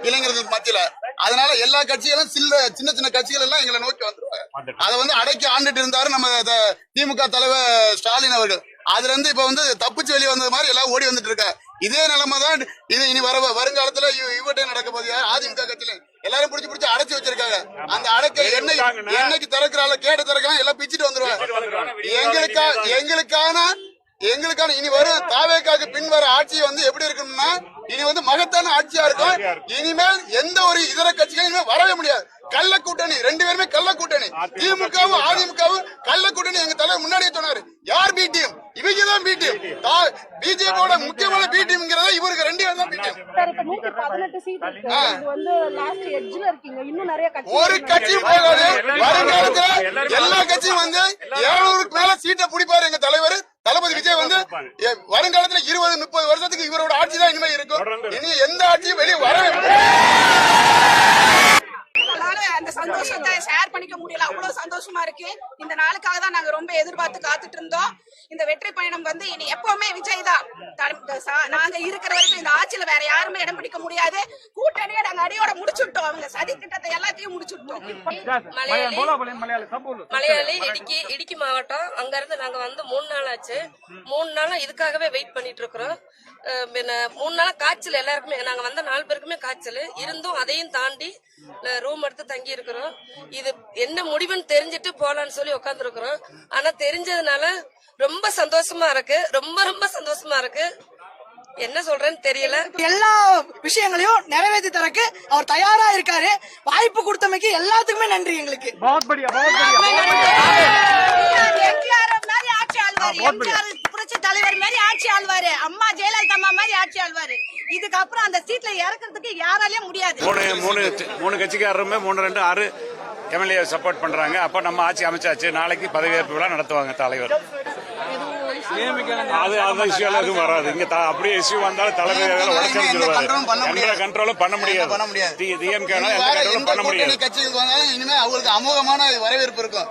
இளைஞர்களுக்கு மத்தியில. அதனால எல்லா கட்சிகளும் சின்ன சின்ன கட்சிகள் எல்லாம் எங்களை நோக்கி வந்துருவாங்க. அதை வந்து அடக்கி ஆண்டுட்டு இருந்தாரு நம்ம திமுக தலைவர் ஸ்டாலின் அவர்கள். அதுல இருந்து இப்ப வந்து தப்பிச்சு வெளியே வந்தது மாதிரி எல்லாம் ஓடி வந்துட்டு இருக்க. இதே நிலைமை தான் இது இனி வருங்காலத்துல இவட்டே நடக்க போகுது. அதிமுக கட்சியில எல்லாரும் பிடிச்சு அடைச்சு வச்சிருக்காங்க. அந்த அடக்கை என்னைக்கு திறக்கிறாள் கேட்டு திறக்கலாம் எல்லாம் பிச்சுட்டு வந்துருவாங்க. எங்களுக்கான இனி வரும் தாவேக்காக்கு பின் வர ஆட்சி வந்து எப்படி இருக்கணும்னா இனி வந்து மகத்தான ஆட்சியா இருக்கும். இனிமேல் எந்த ஒரு இதர கட்சிகளும் வரவே முடியாது. கள்ள கூட்டணி, 2 பேருமே கள்ள கூட்டணி. திமுகவும் அதிமுகவும் கள்ள கூட்டணி. எங்க தலைவர் முன்னாடியே சொன்னாரு, யார் பி டீம்? இவங்கதான் பி டீம். பிஜேபியோட முக்கியமான பி டீம்ங்கிறத இவருக்கு 2 பேர் தான் பி டீம். ஒரு கட்சியும் போகாது. வருங்காலத்துல எல்லா கட்சியும் வந்து 700க்கு மேல சீட்டை பிடிப்பாரு எங்க தலைவர் தளபதி விஜய் வந்து. வருங்காலத்துல 20-30 வருஷத்துக்கு இவரோட ஆட்சி தான் இனிமே இருக்கும். இனி எந்த ஆட்சியும் வெளியே வரவே அந்த சந்தோஷத்தை ஷேர் பண்ணிக்க முடியல. அவ்வளவு சந்தோஷமா இருக்கு. இந்த நாளுக்காக தான் நாங்க ரொம்ப எதிர்பார்த்து காத்துட்டு இருந்தோம். இந்த வெற்றி பயணம் வந்து இனி எப்பவுமே விஜய் தான். நாங்க இருக்கிற வரைக்கும் இந்த ஆட்சியில வேற யாருமே இடம் பிடிக்க முடியாது. கூட்டணியை நாங்க அடியோட முடிச்சுட்டோம். அவங்க சதி திட்டத்தை எல்லாத்தையும் முடிச்சுட்டோம். மலையாளி இடுக்கி மாவட்டம். அங்க இருந்து நாங்க வந்து 3 நாள் ஆச்சு. 3 நாளா இதுக்காகவே வெயிட் பண்ணிட்டு இருக்கிறோம். 3 நாளா காய்ச்சல் எல்லாருக்குமே. நாங்க வந்த 4 பேருக்குமே காய்ச்சல் இருந்தும் அதையும் தாண்டி ரூம் எடுத்து தங்கி இருக்கிறோம். இது என்ன முடிவுன்னு தெரிஞ்சிட்டு போலான்னு சொல்லி உட்கார்ந்து இருக்கிறோம். ஆனா தெரிஞ்சதுனால ரொம்ப சந்தோஷமா இருக்கு. ரொம்ப சந்தோஷமா இருக்கு. என்ன சொல்றேன்னு தெரியல. எல்லா விஷயங்களையும் நிறைவேற்றி தரக்கு அவர் தயாரா இருக்காரு. வாய்ப்பு கொடுத்தமைக்கு எல்லாத்துக்குமே நன்றி. எங்களுக்கு புரட்சி தலைவர் மாதிரி ஆட்சி ஆழ்வாரு. அம்மா ஜெயலலிதா அம்மா மாதிரி ஆட்சி ஆழ்வாரு. இதுக்கப்புறம் அந்த சீட்ல இறக்குறதுக்கு யாராலையும் முடியாது. மூணு கட்சிக்காரருமே 3-2-6 எம்எல்ஏ சப்போர்ட் பண்றாங்க. அப்ப நம்ம ஆட்சி அமைச்சாச்சு. நாளைக்கு பதவியேற்பு விழா நடத்துவாங்க தலைவர். அது இஷ்யூ எல்லாம் வராது. இங்க அப்படியே இஷ்யூ வந்தாலும் தலைவர் கண்ட்ரோலும் பண்ண முடியாது. டிஎம்கே பண்ண முடியாது. கட்சிகளுக்கு வந்தாலும் இனிமே அவங்களுக்கு அமோகமான வரவேற்பு இருக்கும்.